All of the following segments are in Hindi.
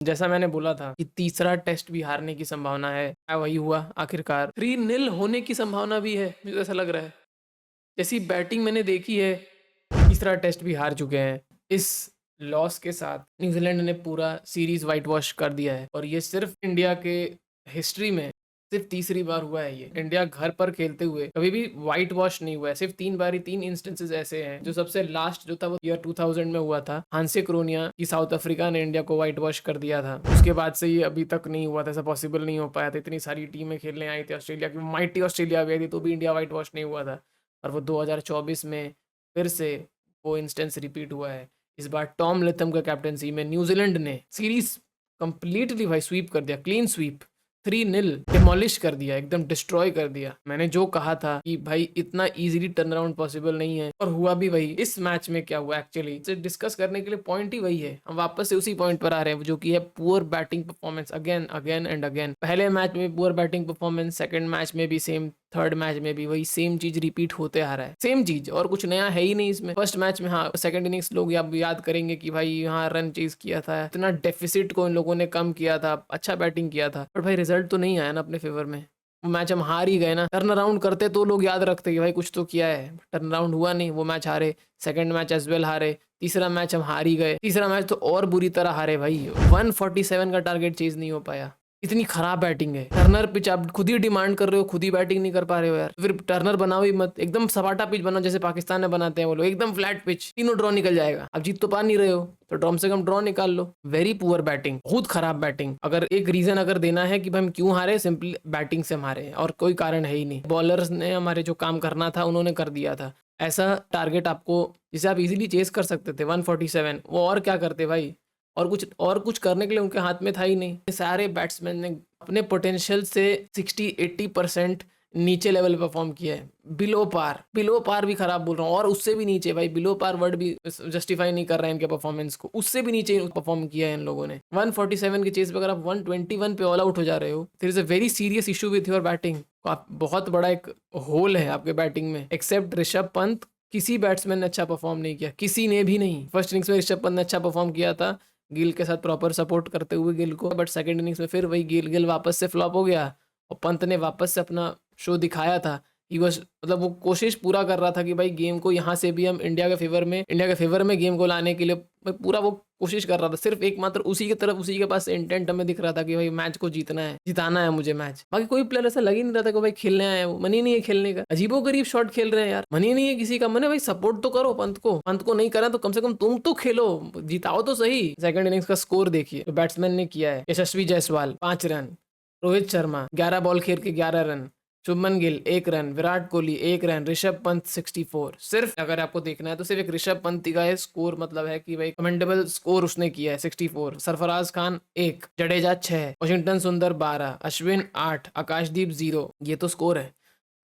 जैसा मैंने बोला था कि तीसरा टेस्ट भी हारने की संभावना है, वही हुआ आखिरकार। 3-0 होने की संभावना भी है, मुझे तो ऐसा लग रहा है। जैसी बैटिंग मैंने देखी है, तीसरा टेस्ट भी हार चुके हैं। इस लॉस के साथ न्यूजीलैंड ने पूरा सीरीज वाइट वॉश कर दिया है, और ये सिर्फ इंडिया के हिस्ट्री में सिर्फ तीसरी बार हुआ है। ये इंडिया घर पर खेलते हुए कभी भी व्हाइट वॉश नहीं हुआ है। सिर्फ 3 बार ही 3 इंस्टेंसेस ऐसे हैं। जो सबसे लास्ट जो था वो ईयर 2000 में हुआ था, हांसे क्रोनिया की साउथ अफ्रीका ने इंडिया को व्हाइट वॉश कर दिया था। उसके बाद से ये अभी तक नहीं हुआ था, ऐसा पॉसिबल नहीं हो पाया था। इतनी सारी टीमें खेलने आई थी, ऑस्ट्रेलिया की माइटी ऑस्ट्रेलिया भी आई थी, तो भी इंडिया व्हाइट वॉश नहीं हुआ था। और वो 2024 में फिर से वो इंस्टेंस रिपीट हुआ है। इस बार टॉम लेथम का कैप्टनसी में न्यूजीलैंड ने सीरीज कंप्लीटली भाई स्वीप कर दिया, क्लीन स्वीप, 3-0 डिमोलिश कर दिया, एकदम डिस्ट्रॉय कर दिया। मैंने जो कहा था कि भाई इतना इजीली टर्न अराउंड पॉसिबल नहीं है, और हुआ भी वही। इस मैच में क्या हुआ एक्चुअली इसे डिस्कस करने के लिए पॉइंट ही वही है। हम वापस से उसी पॉइंट पर आ रहे हैं, जो कि है poor batting performance, again again and again. पहले मैच में poor batting performance, second match में भी सेम, थर्ड मैच में भी वही सेम चीज रिपीट होते आ रहा है। सेम चीज, और कुछ नया है ही नहीं इसमें। फर्स्ट मैच में हाँ सेकंड इनिंग्स लोग याद करेंगे कि भाई यहाँ रन चेज किया था, इतना डेफिसिट को इन लोगों ने कम किया था, अच्छा बैटिंग किया था, पर भाई रिजल्ट तो नहीं आया ना अपने फेवर में। वो मैच हम हार ही गए ना। टर्न अराउंड करते तो लोग याद रखते कि भाई कुछ तो किया है। टर्न अराउंड हुआ नहीं, वो मैच हारे, सेकंड मैच एज वेल हारे, तीसरा मैच हम हार ही गए, तीसरा मैच तो और बुरी तरह हारे भाई। 147 का टारगेट चेज नहीं हो पाया। इतनी खराब बैटिंग है। टर्नर पिच आप खुद ही डिमांड कर रहे हो, खुद ही बैटिंग नहीं कर पा रहे हो यार। फिर टर्नर बनाओ ही मत, एकदम सपाटा पिच बनाओ जैसे पाकिस्तान में बनाते हैं वो लोग, एकदम फ्लैट पिच, तीनों ड्रॉ निकल जाएगा। आप जीत तो पा नहीं रहे हो तो कम से कम ड्रॉ निकाल लो। वेरी पुअर बैटिंग, बहुत खराब बैटिंग। अगर एक रीजन अगर देना है कि हम क्यों हारे, सिंपली बैटिंग से हारे, और कोई कारण है ही नहीं। बॉलर्स ने हमारे जो काम करना था उन्होंने कर दिया था। ऐसा टारगेट आपको जिसे आप इजीली चेस कर सकते थे 147, वो और क्या करते भाई। और कुछ करने के लिए उनके हाथ में था ही नहीं। सारे बैट्समैन ने अपने पोटेंशियल से 60-80% नीचे लेवल पे परफॉर्म किया है। बिलो पार भी खराब बोल रहा हूँ, और उससे भी नीचे भाई, बिलो पार वर्ड भी जस्टिफाई नहीं कर रहा है इनके परफॉर्मेंस को। उससे भी नीचे परफॉर्म किया है इन लोगों ने। 147 की चेज पे अगर आप 121 पे ऑल आउट हो जा रहे हो, there is a very serious issue with your batting. बहुत बड़ा एक होल है आपके बैटिंग में। एक्सेप्ट ऋषभ पंत, किसी बैट्समैन ने अच्छा परफॉर्म नहीं किया, किसी ने भी नहीं। फर्स्ट इनिंग्स में ऋषभ पंत ने अच्छा परफॉर्म किया था, गिल के साथ प्रॉपर सपोर्ट करते हुए गिल को, बट सेकंड इनिंग्स में फिर वही गिल वापस से फ्लॉप हो गया, और पंत ने वापस से अपना शो दिखाया था। ही वॉज, मतलब वो कोशिश पूरा कर रहा था कि भाई गेम को यहाँ से भी हम इंडिया के फेवर में गेम को लाने के लिए पूरा वो कोशिश कर रहा था। सिर्फ एकमात्र उसी की तरफ, उसी के पास इंटेंट हमें दिख रहा था कि भाई मैच को जीतना है, जिताना है मुझे मैच। बाकी कोई प्लेयर ऐसा लग ही नहीं रहा था कि भाई खेलने आया है, वो मन ही नहीं है खेलने का। अजीबो गरीब शॉट खेल रहे हैं यार, मन ही नहीं है किसी का। मैंने भाई सपोर्ट तो करो पंत को नहीं करा तो कम से कम तुम तो खेलो, जिताओ तो सही। सेकंड इनिंग्स का स्कोर देखिए तो बैट्समैन ने किया है। यशस्वी जायसवाल 5 रन, रोहित शर्मा 11 बॉल खेल के 11 run, Shubman Gill 1 run, Virat Kohli 1 run, Rishabh Pant 64। सिर्फ अगर आपको देखना है तो सिर्फ एक ऋषभ पंत का है स्कोर, मतलब है कि भाई कमेंडेबल स्कोर उसने किया है 64। सरफराज खान 1, जडेजा 6, वॉशिंगटन सुंदर 12, अश्विन 8, आकाशदीप 0। ये तो स्कोर है।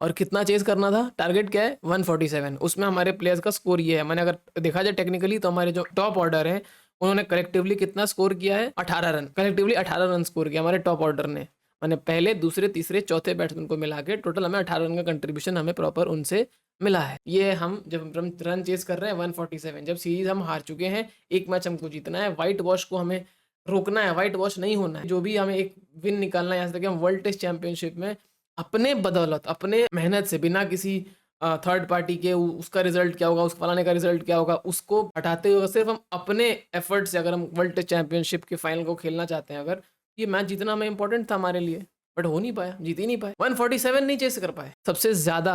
और कितना चेज करना था, टारगेट क्या है 147। उसमें हमारे प्लेयर्स का स्कोर ये है। मैंने अगर देखा जाए टेक्निकली तो हमारे जो टॉप ऑर्डर है उन्होंने कलेक्टिवली कितना स्कोर किया है, 18 रन। कलेक्टिवली 18 रन स्कोर किया हमारे टॉप ऑर्डर ने। मैंने पहले, दूसरे, तीसरे, चौथे बैट्समैन को मिला के टोटल हमें 18 रन का कंट्रीब्यूशन हमें प्रॉपर उनसे मिला है। ये हम जब रन चेस कर रहे हैं 147, जब सीरीज हम हार चुके हैं, एक मैच हमको जीतना है, व्हाइट वॉश को हमें रोकना है, व्हाइट वॉश नहीं होना है। जो भी हमें एक विन निकालना है यहाँ से कि हम वर्ल्ड टेस्ट चैंपियनशिप में अपने बदौलत, अपने मेहनत से, बिना किसी थर्ड पार्टी के उसका रिजल्ट क्या होगा, उस फलाने का रिजल्ट क्या होगा, उसको हटाते हुए सिर्फ हम अपने एफर्ट से अगर हम वर्ल्ड टेस्ट चैंपियनशिप के फाइनल को खेलना चाहते हैं, अगर ये मैच जीतना हमें इंपॉर्टेंट था हमारे लिए, बट हो नहीं पाया, जीत ही नहीं पाए। 147 नहीं चेस कर पाए। सबसे ज्यादा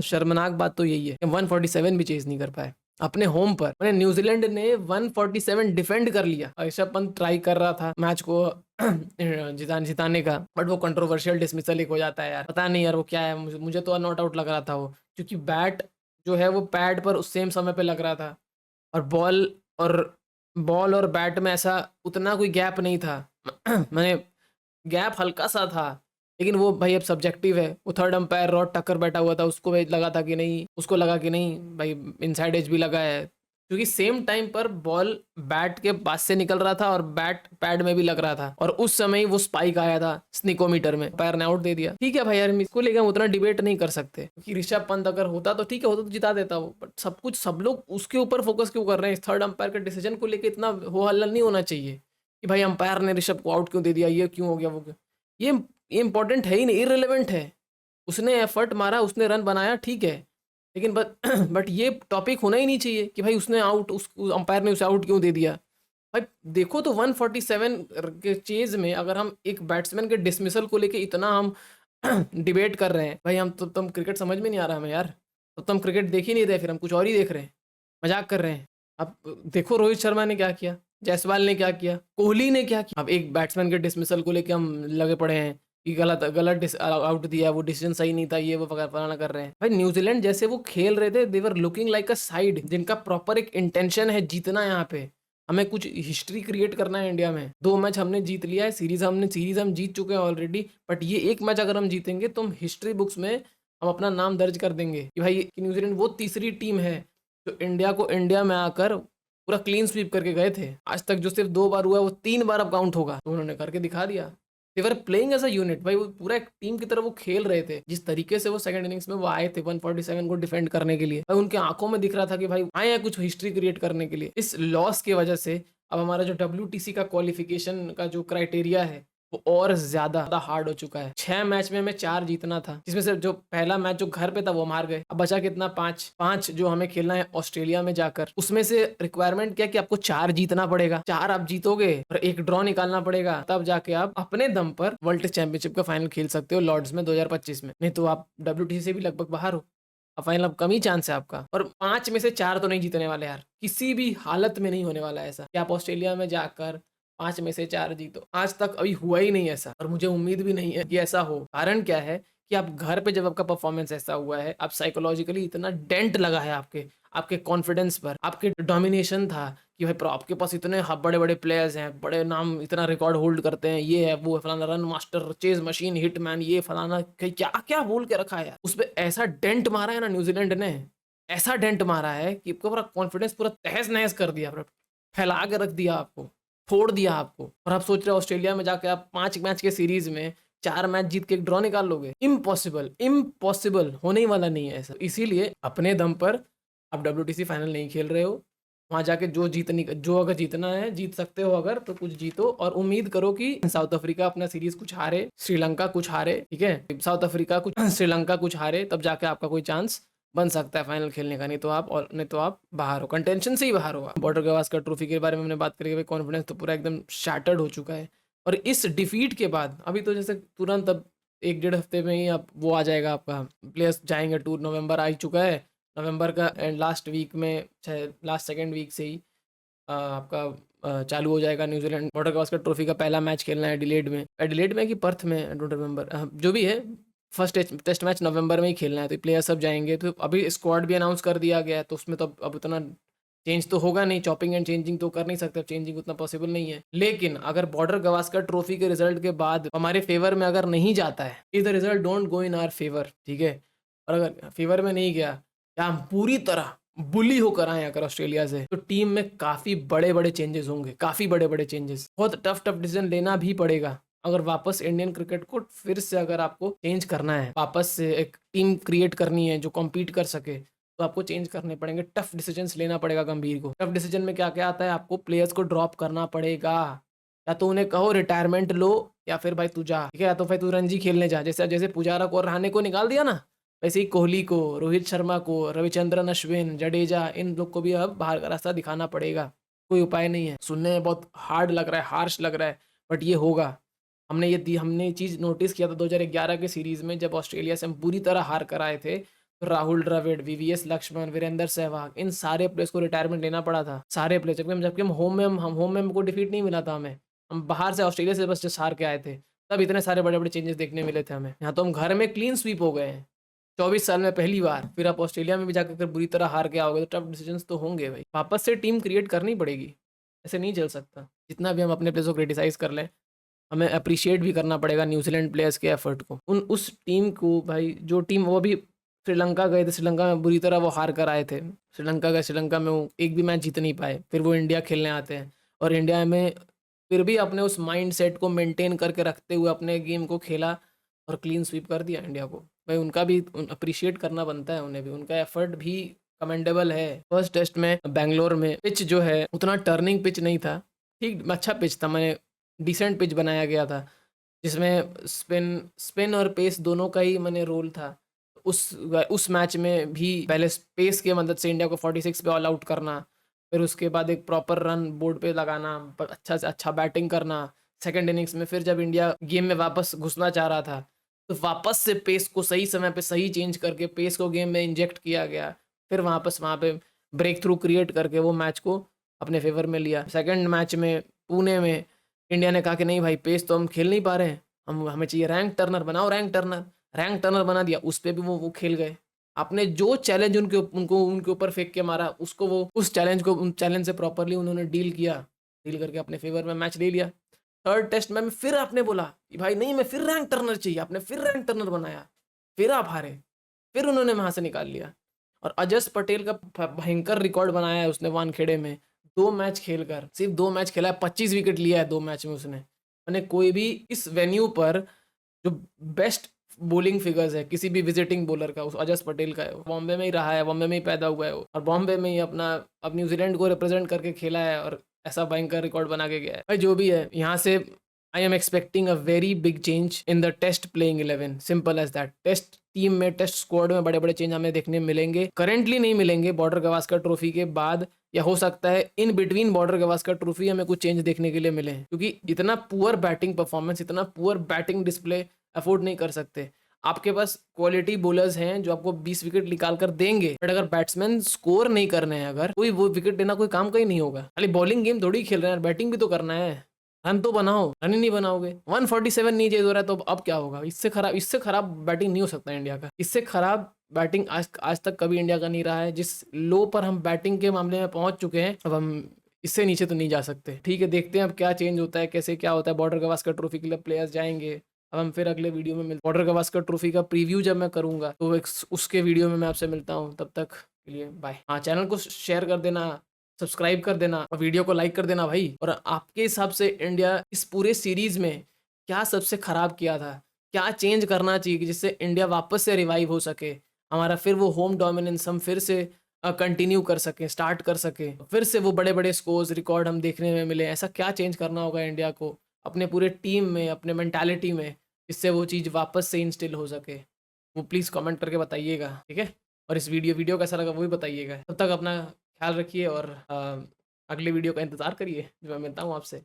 शर्मनाक बात तो यही है कि 147 भी चेस नहीं कर पाए अपने होम पर। मैंने न्यूजीलैंड ने 147 डिफेंड कर लिया। ऋषभ पंत ट्राई कर रहा था मैच को जिताने का, बट वो कंट्रोवर्शियल डिसमिसल एक हो जाता है यार। पता नहीं यार वो क्या है, मुझे तो नॉट आउट लग रहा था वो, क्योंकि बैट जो है वो पैड पर उस सेम समय पे लग रहा था, और और बॉल और बैट में ऐसा उतना कोई गैप नहीं था। मैंने गैप हल्का सा था, लेकिन वो भाई अब सब्जेक्टिव है। वो थर्ड अंपायर रॉड टक्कर बैठा हुआ था, उसको भाई लगा था कि नहीं, उसको लगा कि नहीं भाई इनसाइड एज भी लगा है, क्योंकि सेम टाइम पर बॉल बैट के पास से निकल रहा था और बैट पैड में भी लग रहा था, और उस समय ही वो स्पाइक आया था स्निकोमीटर में, पैर ने आउट दे दिया। ठीक है भाई यार, इसको लेकर हम उतना डिबेट नहीं कर सकते, क्योंकि ऋषभ पंत अगर होता तो ठीक है, होता तो जिता देता वो, बट सब लोग उसके ऊपर फोकस क्यों कर रहे हैं? इस थर्ड अंपायर के डिसीजन को लेकर इतना हो हल्ला नहीं होना चाहिए। कि भाई अंपायर ने ऋषभ को आउट क्यों दे दिया, ये क्यों हो गया, वो क्यों। ये इंपॉर्टेंट है ही नहीं, इररिलेवेंट है। उसने एफर्ट मारा, उसने रन बनाया, ठीक है, लेकिन बट बट ये टॉपिक होना ही नहीं चाहिए कि भाई उसने आउट, उस अंपायर ने उसे आउट क्यों दे दिया। भाई देखो तो 147 के चेज में अगर हम एक बैट्समैन के डिसमिसल को लेके इतना हम डिबेट कर रहे हैं, भाई हम तो तुम क्रिकेट समझ में नहीं आ रहा हमें यार, तो तुम क्रिकेट देख ही नहीं रहे, फिर हम कुछ और ही देख रहे हैं, मजाक कर रहे हैं। अब देखो रोहित शर्मा ने क्या किया, जायसवाल ने क्या किया, कोहली ने क्या किया। अब एक बैट्समैन के डिसमिसल को लेके हम लगे पड़े हैं कि गलत गलत आउट दिया, वो डिसीजन सही नहीं था, ये वो फलाना कर रहे हैं। भाई न्यूजीलैंड जैसे वो खेल रहे थे, देवर लुकिंग लाइक अ साइड जिनका प्रॉपर एक इंटेंशन है जीतना। यहाँ पे हमें कुछ हिस्ट्री क्रिएट करना है इंडिया में। 2 मैच हमने जीत लिया है, सीरीज हम जीत चुके हैं ऑलरेडी, बट ये एक मैच अगर हम जीतेंगे तो हम हिस्ट्री बुक्स में हम अपना नाम दर्ज कर देंगे कि भाई न्यूजीलैंड वो तीसरी टीम है जो इंडिया को इंडिया में आकर पूरा क्लीन स्वीप करके गए थे। आज तक जो सिर्फ 2 बार हुआ है वो 3 बार अब काउंट होगा, तो उन्होंने करके दिखा दिया। देवर प्लेइंग एज अ यूनिट, भाई वो पूरा एक टीम की तरह वो खेल रहे थे। जिस तरीके से वो सेकंड इनिंग्स में वो आए थे 147 को डिफेंड करने के लिए, भाई उनके आंखों में दिख रहा था कि भाई आए हैं कुछ हिस्ट्री क्रिएट करने के लिए। इस लॉस की वजह से अब हमारा जो WTC का क्वालिफिकेशन का जो क्राइटेरिया है वो और ज्यादा हार्ड हो चुका है। 6 मैच में हमें 4 जीतना था, जिसमें से जो पहला मैच जो घर पे था वो हम हार गए। अब बचा कितना, 5 जो हमें खेलना है ऑस्ट्रेलिया में जाकर। उसमें से रिक्वायरमेंट क्या कि आपको 4 जीतना पड़ेगा, 4 आप जीतोगे और एक ड्रॉ निकालना पड़ेगा, तब जाके आप अपने दम पर वर्ल्ड चैंपियनशिप का फाइनल खेल सकते हो लॉर्ड्स में 2025 में। नहीं तो आप WTC से भी लगभग बाहर हो। अब फाइनल अब कम ही चांस है आपका, और 5 में से 4 तो नहीं जीतने वाले यार, किसी भी हालत में नहीं होने वाला है ऐसा कि आप ऑस्ट्रेलिया में जाकर 5 में से 4 जीतो। आज तक अभी हुआ ही नहीं ऐसा, और मुझे उम्मीद भी नहीं है कि ऐसा हो। कारण क्या है कि आप घर पे जब आपका परफॉर्मेंस ऐसा हुआ है, आप साइकोलॉजिकली इतना डेंट लगा है आपके आपके कॉन्फिडेंस पर, आपके डोमिनेशन था कि भाई आपके पास इतने बड़े बड़े प्लेयर्स हैं, बड़े नाम, इतना रिकॉर्ड होल्ड करते हैं, ये है वो है, फलाना run master, chase machine, hitman, ये फलाना क्या क्या बोल के रखा है यार। उस पर ऐसा डेंट मारा है ना न्यूजीलैंड ने, ऐसा डेंट मारा है कि आपका पूरा कॉन्फिडेंस पूरा तहस नहस कर दिया, पूरा फैला के रख दिया आपको, फोड़ दिया आपको। और आप सोच रहे हो ऑस्ट्रेलिया में जाके आप 5 मैच के सीरीज में 4 मैच जीत के एक ड्रॉ निकाल लोगे। इम्पॉसिबल, इम्पॉसिबल, होने ही वाला नहीं है ऐसा। इसीलिए अपने दम पर आप WTC फाइनल नहीं खेल रहे हो, वहां जाके जो अगर जीतना है जीत सकते हो, अगर तो कुछ जीतो और उम्मीद करो कि साउथ अफ्रीका अपना सीरीज कुछ हारे, श्रीलंका कुछ हारे, ठीक है, साउथ अफ्रीका कुछ श्रीलंका कुछ हारे, तब जाके आपका कोई चांस बन सकता है फाइनल खेलने का। नहीं तो आप बाहर हो, कंटेंशन से ही बाहर हो। बॉर्डर गवास्कर ट्रॉफी के बारे में हमने बात करी, कॉन्फिडेंस तो पूरा एकदम शैटर्ड हो चुका है। और इस डिफीट के बाद अभी तो जैसे तुरंत अब 1 डेढ़ हफ्ते में ही अब वो आ जाएगा, आपका प्लेयर्स जाएंगे टूर, नवंबर आ ही चुका है, नवंबर का एंड लास्ट वीक में, लास्ट सेकेंड वीक से ही आपका चालू हो जाएगा। न्यूजीलैंड बॉर्डर गवास्कर ट्रॉफी का पहला मैच खेलना है एडिलेड में कि पर्थ में, आई डोंट रिमेंबर, जो भी है, फर्स्ट टेस्ट मैच नवंबर में ही खेलना है, तो प्लेयर सब जाएंगे। तो अभी स्क्वाड भी अनाउंस कर दिया गया है, तो उसमें तो अब उतना चेंज तो होगा नहीं, चॉपिंग एंड चेंजिंग तो कर नहीं सकते, चेंजिंग उतना पॉसिबल नहीं है। लेकिन अगर बॉर्डर गवास्कर ट्रॉफी के रिजल्ट के बाद हमारे फेवर में अगर नहीं जाता है, if the result don't go in our favour, ठीक है, और अगर फेवर में नहीं गया या हम पूरी तरह बुली होकर आए अगर ऑस्ट्रेलिया से, तो टीम में काफी बड़े बड़े चेंजेस होंगे, काफी बड़े बड़े चेंजेस, बहुत टफ डिसीजन लेना भी पड़ेगा। अगर वापस इंडियन क्रिकेट को फिर से अगर आपको चेंज करना है, वापस से एक टीम क्रिएट करनी है जो कॉम्पीट कर सके, तो आपको चेंज करने पड़ेंगे, टफ डिसीजंस लेना पड़ेगा गंभीर को। टफ डिसीजन में क्या क्या आता है, आपको प्लेयर्स को ड्रॉप करना पड़ेगा, या तो उन्हें कहो रिटायरमेंट लो, या फिर भाई तू जा, ठीक है, या तो भाई तू रणजी खेलने जा, जैसे जैसे पुजारा को और रहाणे को निकाल दिया ना, वैसे ही कोहली को, रोहित शर्मा को, रविचंद्रन अश्विन, जडेजा, इन लोग को भी अब बाहर का रास्ता दिखाना पड़ेगा। कोई उपाय नहीं है। सुनने में बहुत हार्ड लग रहा है, हार्श लग रहा है, बट ये होगा। हमने ये चीज़ नोटिस किया था 2011 के सीरीज में, जब ऑस्ट्रेलिया से हम बुरी तरह हार कर आए थे, तो राहुल द्रविड़, VVS लक्ष्मण, वीरेंद्र सहवाग, इन सारे प्लेयर्स को रिटायरमेंट लेना पड़ा था, सारे प्लेयर्स। जबकि हम होम में हमको डिफीट नहीं मिला था, हमें, हम बाहर से ऑस्ट्रेलिया से बस जस्ट हार के आए थे, तब इतने सारे बड़े बड़े चेंजेस देखने मिले थे हमें। यहाँ तो हम घर में क्लीन स्वीप हो गए हैं 24 साल में पहली बार, फिर आप ऑस्ट्रेलिया में भी जाकर अगर बुरी तरह हार के आओगे तो टफ डिसीजंस तो होंगे भाई। वापस से टीम क्रिएट करनी पड़ेगी, ऐसे नहीं चल सकता। जितना भी हम अपने प्लेयर्स को क्रिटिसाइज कर लें, हमें अप्रिशिएट भी करना पड़ेगा न्यूजीलैंड प्लेयर्स के एफर्ट को। उस टीम को भाई, जो टीम वो भी श्रीलंका गए थे, श्रीलंका में बुरी तरह वो हार कर आए थे, श्रीलंका में वो एक भी मैच जीत नहीं पाए, फिर वो इंडिया खेलने आते हैं, और इंडिया में फिर भी अपने उस माइंड सेट को मेंटेन करके रखते हुए अपने गेम को खेला और क्लीन स्वीप कर दिया इंडिया को। भाई उनका भी अप्रिशिएट करना बनता है, उन्हें भी, उनका एफर्ट भी कमेंडेबल है। फर्स्ट टेस्ट में बेंगलोर में पिच जो है उतना टर्निंग पिच नहीं था, ठीक अच्छा पिच था, मैंने डिसेंट पिच बनाया गया था, जिसमें स्पिन और पेस दोनों का ही मैंने रोल था। उस मैच में भी पहले पेस की मदद से इंडिया को 46 पे ऑल आउट करना, फिर उसके बाद एक प्रॉपर रन बोर्ड पे लगाना, अच्छा से अच्छा बैटिंग करना। सेकंड इनिंग्स में फिर जब इंडिया गेम में वापस घुसना चाह रहा था, तो वापस से पेस को सही समय पे सही चेंज करके पेस को गेम में इंजेक्ट किया गया। फिर वापस वहाँ पे ब्रेक थ्रू क्रिएट करके वो मैच को अपने फेवर में लिया। सेकंड मैच में पुणे में इंडिया ने कहा कि नहीं भाई, पेस तो हम खेल नहीं पा रहे हैं, हमें चाहिए रैंक टर्नर, बनाओ रैंक टर्नर बना दिया। उस पे भी वो खेल गए। आपने जो चैलेंज उनके ऊपर फेंक के मारा, उसको वो उस चैलेंज से प्रॉपरली उन्होंने डील किया, डील करके अपने फेवर में मैच ले लिया। थर्ड टेस्ट में फिर आपने बोला कि भाई नहीं, मैं फिर रैंक टर्नर चाहिए, आपने फिर रैंक टर्नर बनाया, फिर आप हारे, फिर उन्होंने वहां से निकाल लिया। और अजस पटेल का भयंकर रिकॉर्ड बनाया है उसने वानखेड़े में, 2 मैच खेलकर, सिर्फ 2 मैच खेला है, 25 विकेट लिया है 2 मैच में उसने। मैंने कोई भी इस वेन्यू पर जो बेस्ट बॉलिंग फिगर्स है किसी भी विजिटिंग बॉलर का, उस अजस पटेल का है। बॉम्बे में ही रहा है, बॉम्बे में ही पैदा हुआ है वो, और बॉम्बे में ही अब न्यूजीलैंड को रिप्रेजेंट करके खेला है और ऐसा भयंकर रिकॉर्ड बना के गया है। भाई जो भी है, यहाँ से I am expecting a very big change in the test playing 11, simple as that. Test team में, टेस्ट स्क्वाड में बड़े बड़े चेंज हमें देखने मिलेंगे। करेंटली नहीं मिलेंगे, बॉर्डर गवास्कर ट्रॉफी के बाद, या हो सकता है in between border Gavaskar trophy हमें कुछ चेंज देखने के लिए मिले, क्योंकि इतना पुअर बैटिंग परफॉर्मेंस, इतना पुअर बैटिंग डिस्प्ले अफोर्ड नहीं कर सकते। आपके पास क्वालिटी बॉलर्स हैं जो आपको 20 विकेट निकाल कर देंगे, बट अगर बैट्समैन स्कोर नहीं करने हैं, अगर कोई वो विकेट देना कोई काम का ही नहीं होगा। खाली बॉलिंग गेम थोड़ी खेल रहे हैं, बैटिंग भी तो करना है। रन तो बनाओ, रन ही नहीं बनाओगे। 147 नहीं चेज हो रहा है, तो अब क्या होगा? इससे खराब बैटिंग नहीं हो सकता इंडिया का। इससे खराब बैटिंग आज तक कभी इंडिया का नहीं रहा है। जिस लो पर हम बैटिंग के मामले में पहुंच चुके हैं, अब हम इससे नीचे तो नहीं जा सकते। ठीक है, देखते हैं अब क्या चेंज होता है, कैसे क्या होता है। बॉर्डर गवास्कर ट्रॉफी के लिए प्लेयर्स जाएंगे। अब हम फिर अगले वीडियो में मिलते। बॉर्डर गवास्कर ट्रॉफी का प्रीव्यू जब मैं करूंगा, तो उसके वीडियो में मैं आपसे मिलता हूँ। तब तक के लिए बाय। हाँ, चैनल को शेयर कर देना, सब्सक्राइब कर देना और वीडियो को लाइक कर देना भाई। और आपके हिसाब से इंडिया इस पूरे सीरीज में क्या सबसे खराब किया था, क्या चेंज करना चाहिए कि जिससे इंडिया वापस से रिवाइव हो सके, हमारा फिर वो होम डोमिनेंस हम फिर से कंटिन्यू कर सकें, स्टार्ट कर सकें, फिर से वो बड़े बड़े स्कोर्स रिकॉर्ड हम देखने में मिले। ऐसा क्या चेंज करना होगा इंडिया को अपने पूरे टीम में, अपने मेंटालिटी में, जिससे वो चीज़ वापस से इंस्टिल हो सके? वो प्लीज़ कमेंट करके बताइएगा, ठीक है? और इस वीडियो कैसा लगा वो भी बताइएगा। तब तक अपना ख्याल रखिए और अगले वीडियो का इंतज़ार करिए जो मैं मिलता हूँ आपसे।